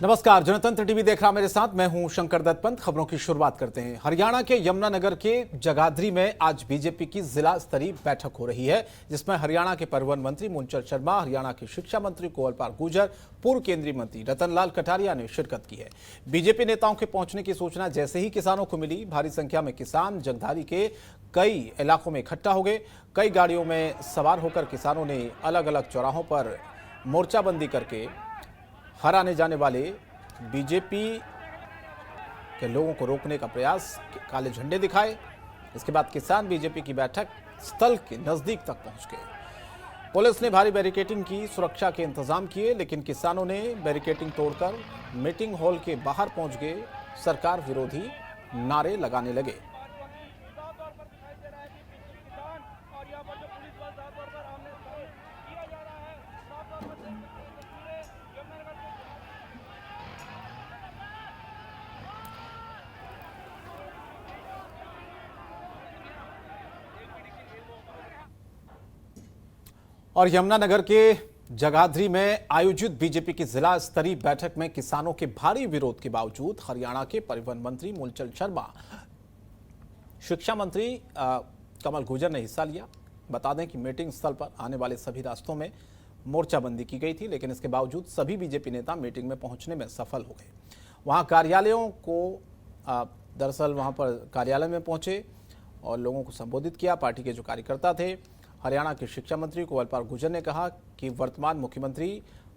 नमस्कार, जनतंत्र टीवी देख रहा मेरे साथ मैं हूं शंकर दत्त पंत। खबरों की शुरुआत करते हैं। हरियाणा के यमुनानगर के जगाधरी में आज बीजेपी की जिला स्तरीय बैठक हो रही है, जिसमें हरियाणा के परिवहन मंत्री मूलचंद शर्मा, हरियाणा के शिक्षा मंत्री कुंवरपाल गुर्जर, पूर्व केंद्रीय मंत्री रतनलाल कटारिया ने शिरकत की है। बीजेपी नेताओं के पहुंचने की सूचना जैसे ही किसानों को मिली, भारी संख्या में किसान जगधारी के कई इलाकों में इकट्ठा हो गए। कई गाड़ियों में सवार होकर किसानों ने अलग अलग चौराहों पर मोर्चाबंदी करके हर आने जाने वाले बीजेपी के लोगों को रोकने का प्रयास, काले झंडे दिखाए। इसके बाद किसान बीजेपी की बैठक स्थल के नजदीक तक पहुंच गए। पुलिस ने भारी बैरिकेडिंग की, सुरक्षा के इंतजाम किए, लेकिन किसानों ने बैरिकेडिंग तोड़कर मीटिंग हॉल के बाहर पहुंच गए। सरकार विरोधी नारे लगाने लगे। और यमुनानगर के जगाधरी में आयोजित बीजेपी की जिला स्तरीय बैठक में किसानों के भारी विरोध के बावजूद हरियाणा के परिवहन मंत्री मूलचंद शर्मा, शिक्षा मंत्री कमल गुर्जर ने हिस्सा लिया। बता दें कि मीटिंग स्थल पर आने वाले सभी रास्तों में मोर्चाबंदी की गई थी, लेकिन इसके बावजूद सभी बीजेपी नेता मीटिंग में पहुंचने में सफल हो गए। वहां कार्यालयों को दरअसल वहां पर कार्यालय में पहुंचे और लोगों को संबोधित किया। पार्टी के जो कार्यकर्ता थे, हरियाणा के शिक्षा मंत्री कुंवरपाल गुर्जर ने कहा कि वर्तमान मुख्यमंत्री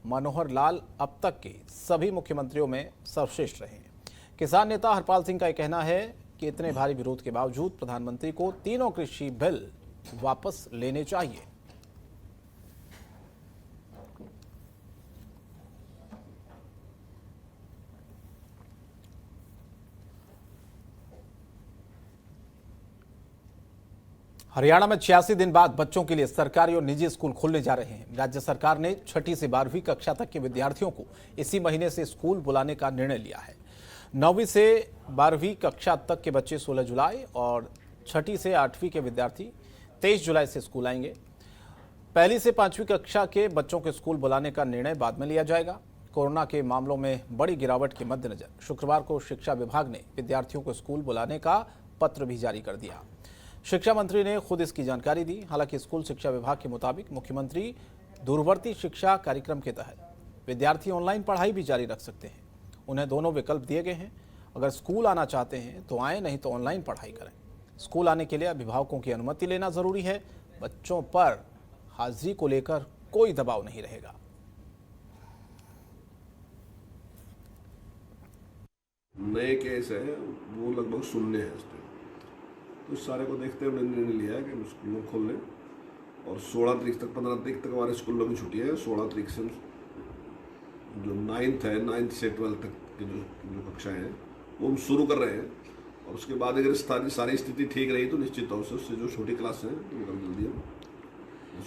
मनोहर लाल अब तक के सभी मुख्यमंत्रियों में सर्वश्रेष्ठ रहे हैं। किसान नेता हरपाल सिंह का यह कहना है कि इतने भारी विरोध के बावजूद प्रधानमंत्री को तीनों कृषि बिल वापस लेने चाहिए। हरियाणा में 86 दिन बाद बच्चों के लिए सरकारी और निजी स्कूल खुलने जा रहे हैं। राज्य सरकार ने 6ठी से 12वीं कक्षा तक के विद्यार्थियों को इसी महीने से स्कूल बुलाने का निर्णय लिया है। 9वीं से 12वीं कक्षा तक के बच्चे 16 जुलाई और 6ठी से 8वीं के विद्यार्थी 23 जुलाई से स्कूल आएंगे। 1ली से 5वीं कक्षा के बच्चों के स्कूल बुलाने का निर्णय बाद में लिया जाएगा। कोरोना के मामलों में बड़ी गिरावट के मद्देनजर शुक्रवार को शिक्षा विभाग ने विद्यार्थियों को स्कूल बुलाने का पत्र भी जारी कर दिया। शिक्षा मंत्री ने खुद इसकी जानकारी दी। हालांकि स्कूल शिक्षा विभाग के मुताबिक मुख्यमंत्री दूरवर्ती शिक्षा कार्यक्रम के तहत विद्यार्थी ऑनलाइन पढ़ाई भी जारी रख सकते हैं। उन्हें दोनों विकल्प दिए गए हैं। अगर स्कूल आना चाहते हैं तो आए, नहीं तो ऑनलाइन पढ़ाई करें। स्कूल आने के लिए अभिभावकों की अनुमति लेना जरूरी है। बच्चों पर हाजिरी को लेकर कोई दबाव नहीं रहेगा। नए केस है वो लगभग शून्य है। तो इस सारे को देखते हुए निर्णय लिया है कि हम स्कूलों खोल लें और 16 तारीख तक 15 तारीख तक हमारे स्कूलों की छुट्टी है। 16 तारीख से जो 9th से 12th तक की जो कक्षाएं हैं वो हम शुरू कर रहे हैं। और उसके बाद अगर सारी स्थिति ठीक रही तो निश्चित तौर से उससे जो छोटी क्लास है तो जल्दी हम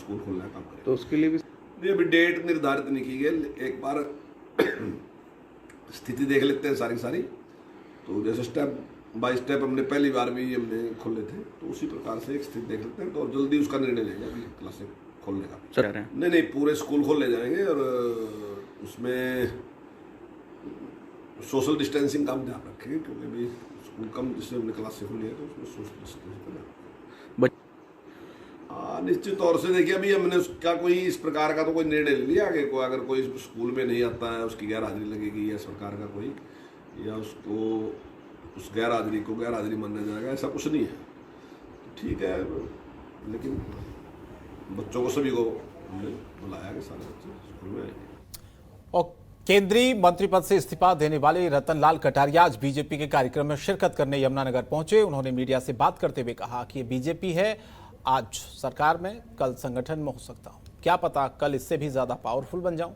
स्कूल खोलने का काम करें। तो उसके लिए भी नहीं, अभी डेट निर्धारित नहीं की गई। एक बार स्थिति देख लेते हैं सारी। तो जैसे स्टेप बाय स्टेप हमने पहली बार भी हमने खोले थे, तो उसी प्रकार से एक स्थिति देख लेते हैं तो जल्दी उसका निर्णय लेंगे अभी क्लासें खोलने का। नहीं, पूरे स्कूल खोले जाएंगे और उसमें सोशल डिस्टेंसिंग का हम ध्यान रखेंगे, क्योंकि अभी स्कूल कम जिससे हमने क्लासें खोली है तो उसमें सोशल डिस्टेंसिंग निश्चित तौर से देखिए अभी हमने उसका कोई इस प्रकार का तो कोई निर्णय ले लिया कि अगर कोई स्कूल में नहीं आता है उसकी गैर हाजिरी लगेगी, या सरकार का कोई या उसको उस गैर हाजिरी को गैर हाजिरी माना जाएगा, ऐसा कुछ नहीं है। तो ठीक है, लेकिन बच्चों को सभी को हमने बुलाया कि सारे बच्चे स्कूल में आएंगे। और केंद्रीय मंत्री पद से इस्तीफा देने वाले रतनलाल कटारिया आज बीजेपी के कार्यक्रम में शिरकत करने यमुनानगर पहुंचे। उन्होंने मीडिया से बात करते हुए कहा कि बीजेपी है, आज सरकार में, कल संगठन में हो सकता हूं, क्या पता कल इससे भी ज्यादा पावरफुल बन जाऊं।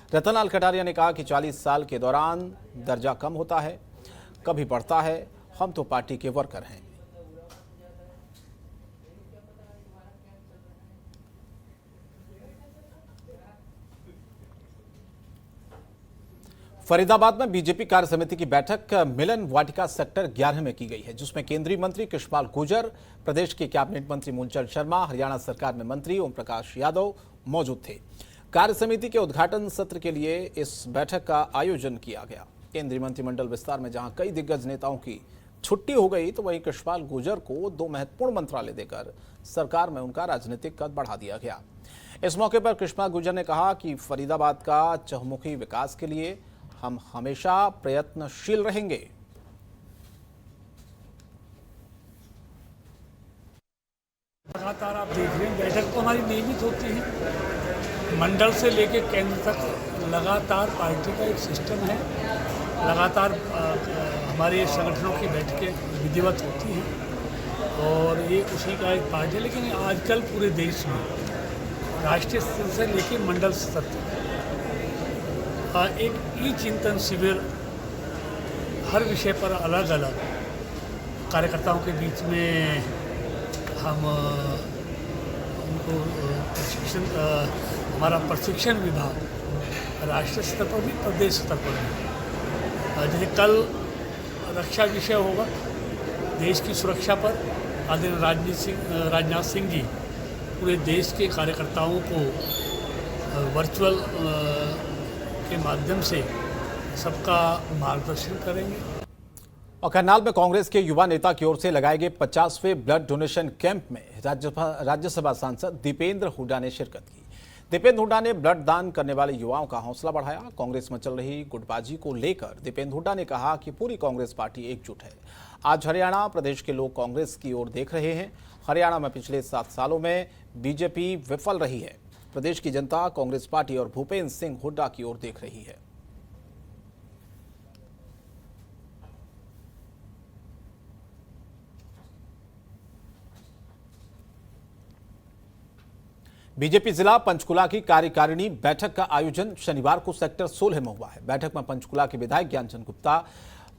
रतनलाल कटारिया ने कहा कि 40 साल के दौरान दर्जा कम होता है, कभी बढ़ता है। हम तो पार्टी के वर्कर हैं। फरीदाबाद में बीजेपी कार्य समिति की बैठक मिलन वाटिका सेक्टर 11 में की गई है, जिसमें केंद्रीय मंत्री कृष्णपाल गुर्जर, प्रदेश के कैबिनेट मंत्री मूलचंद शर्मा, हरियाणा सरकार में मंत्री ओम प्रकाश यादव मौजूद थे। कार्य समिति के उद्घाटन सत्र के लिए इस बैठक का आयोजन किया गया। केंद्रीय मंत्रिमंडल विस्तार में जहां कई दिग्गज नेताओं की छुट्टी हो गई, तो वहीं कृष्णपाल गुर्जर को 2 महत्वपूर्ण मंत्रालय देकर सरकार में उनका राजनीतिक कद बढ़ा दिया गया। इस मौके पर कृष्णपाल गुर्जर ने कहा कि फरीदाबाद का चहुमुखी विकास के लिए हम हमेशा प्रयत्नशील रहेंगे। लगातार आप देख रहे हैं बैठक तो हमारी नियमित होती है, मंडल से लेकर केंद्र तक लगातार पार्टी का एक सिस्टम है। लगातार हमारे संगठनों की बैठकें विधिवत होती हैं और ये उसी का एक पार्ट है। लेकिन आजकल पूरे देश में राष्ट्रीय स्तर से लेकर मंडल स्तर तक एक ई चिंतन शिविर हर विषय पर अलग अलग कार्यकर्ताओं के बीच में हम उनको प्रशिक्षण, हमारा प्रशिक्षण विभाग राष्ट्रीय स्तर पर भी प्रदेश स्तर पर भी, जैसे कल रक्षा विषय होगा, देश की सुरक्षा पर आदरणीय राजनाथ सिंह जी पूरे देश के कार्यकर्ताओं को वर्चुअल के माध्यम से सबका मार्गदर्शन करेंगे। और करनाल में कांग्रेस के युवा नेता की ओर से लगाए गए 50वें ब्लड डोनेशन कैंप में राज्यसभा सांसद दीपेंद्र हुड्डा ने शिरकत की। दीपेंद्र हुड्डा ने ब्लड दान करने वाले युवाओं का हौसला बढ़ाया। कांग्रेस में चल रही गुटबाजी को लेकर दीपेंद्र हुड्डा ने कहा कि पूरी कांग्रेस पार्टी एकजुट है। आज हरियाणा प्रदेश के लोग कांग्रेस की ओर देख रहे हैं। हरियाणा में पिछले 7 सालों में बीजेपी विफल रही है। प्रदेश की जनता कांग्रेस पार्टी और भूपेंद्र सिंह हुड्डा की ओर देख रही है। बीजेपी जिला पंचकुला की कार्यकारिणी बैठक का आयोजन शनिवार को सेक्टर 16 में हुआ है। बैठक में पंचकुला के विधायक ज्ञानचंद गुप्ता,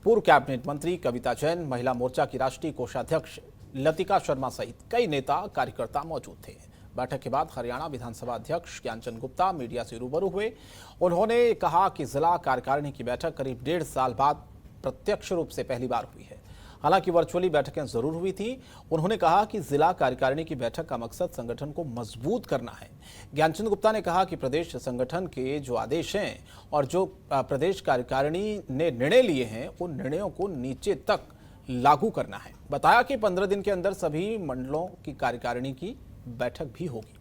पूर्व कैबिनेट मंत्री कविता जैन, महिला मोर्चा की राष्ट्रीय कोषाध्यक्ष लतिका शर्मा सहित कई नेता कार्यकर्ता मौजूद थे। बैठक के बाद हरियाणा विधानसभा अध्यक्ष ज्ञानचंद गुप्ता मीडिया से रूबरू हुए। उन्होंने कहा कि जिला कार्यकारिणी की बैठक करीब 1.5 साल बाद प्रत्यक्ष रूप से पहली बार हुई है। हालांकि वर्चुअली बैठकें जरूर हुई थी। उन्होंने कहा कि जिला कार्यकारिणी की बैठक का मकसद संगठन को मजबूत करना है। ज्ञानचंद गुप्ता ने कहा कि प्रदेश संगठन के जो आदेश हैं और जो प्रदेश कार्यकारिणी ने निर्णय लिए हैं, उन निर्णयों को नीचे तक लागू करना है। बताया कि 15 दिन के अंदर सभी मंडलों की कार्यकारिणी की बैठक भी होगी।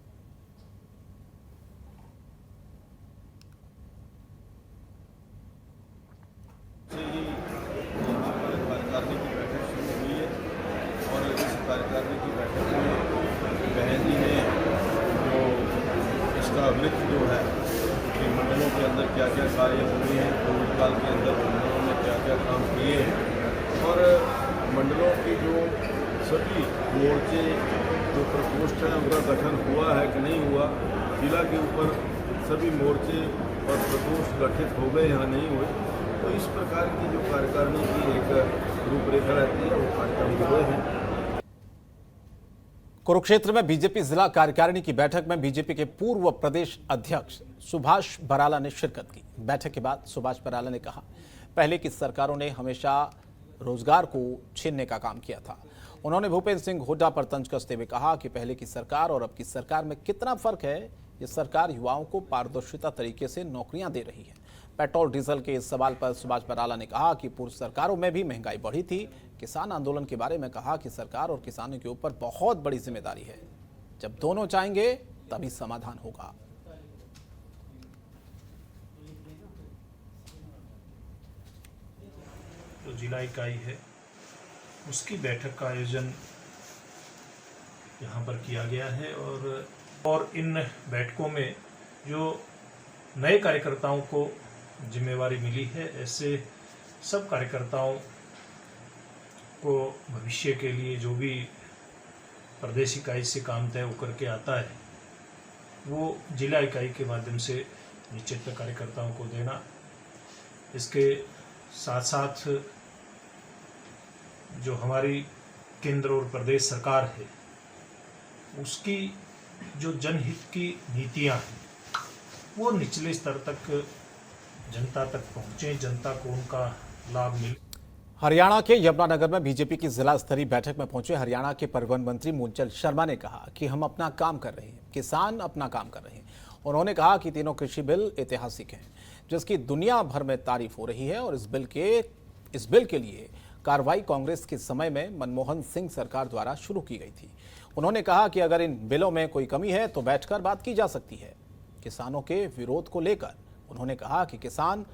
कार्यकारिणी की बैठक में बहन जी ने जो इसका वृत्त जो है कि मंडलों के अंदर क्या क्या कार्य हुए हैं, कोविड काल के अंदर मंडलों ने क्या क्या काम किए हैं और मंडलों की जो सभी मोर्चे जो प्रकोष्ठ हैं उनका गठन हुआ है कि नहीं हुआ, जिला के ऊपर सभी मोर्चे और प्रकोष्ठ गठित हो गए या नहीं हुए, तो इस प्रकार की जो कार्यकारिणी की एक रूपरेखा रहती है वो कार्यक्रम हुए हैं। कुरुक्षेत्र में बीजेपी जिला कार्यकारिणी की बैठक में बीजेपी के पूर्व प्रदेश अध्यक्ष सुभाष बराला ने शिरकत की। बैठक के बाद सुभाष बराला ने कहा, पहले की सरकारों ने हमेशा रोजगार को छीनने का काम किया था। उन्होंने भूपेंद्र सिंह हुड्डा पर तंज कसते हुए कहा कि पहले की सरकार और अब की सरकार में कितना फर्क है। ये सरकार युवाओं को पारदर्शिता तरीके से नौकरियां दे रही है। पेट्रोल डीजल के इस सवाल पर सुभाष बराला ने कहा कि पूर्व सरकारों में भी महंगाई बढ़ी थी। किसान आंदोलन के बारे में कहा कि सरकार और किसानों के ऊपर बहुत बड़ी जिम्मेदारी है। जब दोनों चाहेंगे तभी समाधान होगा। जो जिला इकाई है उसकी बैठक का आयोजन यहाँ पर किया गया है और इन बैठकों में जो नए कार्यकर्ताओं को जिम्मेवारी मिली है, ऐसे सब कार्यकर्ताओं को भविष्य के लिए जो भी प्रदेश इकाई से काम तय होकर के आता है वो जिला इकाई के माध्यम से निश्चित कार्यकर्ताओं को देना। इसके साथ साथ जो हमारी केंद्र और प्रदेश सरकार है उसकी जो जनहित की नीतियां हैं वो निचले स्तर तक जनता तक पहुंचे, जनता को उनका लाभ मिले। हरियाणा के यमुनानगर में बीजेपी की जिला स्तरीय बैठक में पहुंचे हरियाणा के परिवहन मंत्री मूलचंद शर्मा ने कहा कि हम अपना काम कर रहे हैं, किसान अपना काम कर रहे हैं। उन्होंने कहा कि तीनों कृषि बिल ऐतिहासिक हैं, जिसकी दुनिया भर में तारीफ हो रही है और इस बिल के लिए कार्रवाई कांग्रेस के समय में मनमोहन सिंह सरकार द्वारा शुरू की गई थी। उन्होंने कहा कि अगर इन बिलों में कोई कमी है तो बैठकर बात की जा सकती है। किसानों के विरोध को लेकर उन्होंने कहा कि किसान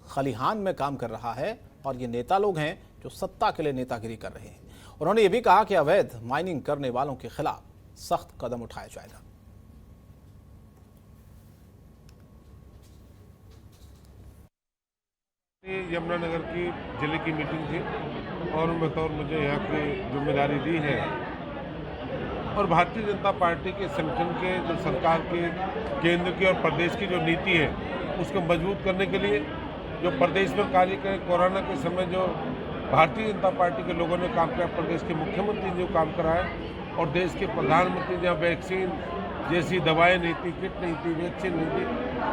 खलिहान में काम कर रहा है और ये नेता लोग हैं जो सत्ता के लिए नेतागिरी कर रहे हैं। उन्होंने ये भी कहा कि अवैध माइनिंग करने वालों के खिलाफ सख्त कदम उठाया जाएगा। यमुनानगर की जिले की मीटिंग थी और बतौर मुझे यहाँ की जिम्मेदारी दी है और भारतीय जनता पार्टी के संगठन के जो सरकार के केंद्र की और प्रदेश की जो नीति है उसको मजबूत करने के लिए जो प्रदेश में कार्य करें, कोरोना के समय जो भारतीय जनता पार्टी के लोगों ने काम किया, प्रदेश के मुख्यमंत्री ने जो काम कराया और देश के प्रधानमंत्री जहाँ वैक्सीन जैसी दवाएं नहीं थी, किट नहीं थी, वैक्सीन नहीं थी,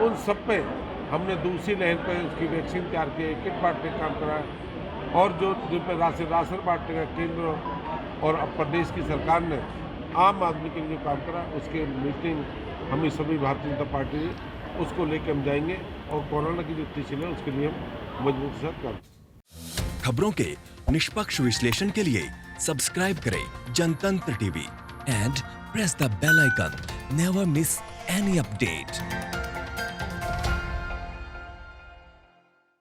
उन सब पे हमने दूसरी लहर पर उसकी वैक्सीन तैयार की, किट बांटने का काम कराया और जो जिन पर राशन बांटने का केंद्र और अब प्रदेश की सरकार ने आम आदमी के लिए काम करा, उसके मीटिंग हमें सभी भारतीय जनता पार्टी उसको लेकर हम जाएंगे और कोरोना की जो त्रिशूल है उसके लिए हम मजबूत से कर। खबरों के निष्पक्ष विश्लेषण के लिए सब्सक्राइब करें Jantantra TV and press the bell icon. Never miss any update.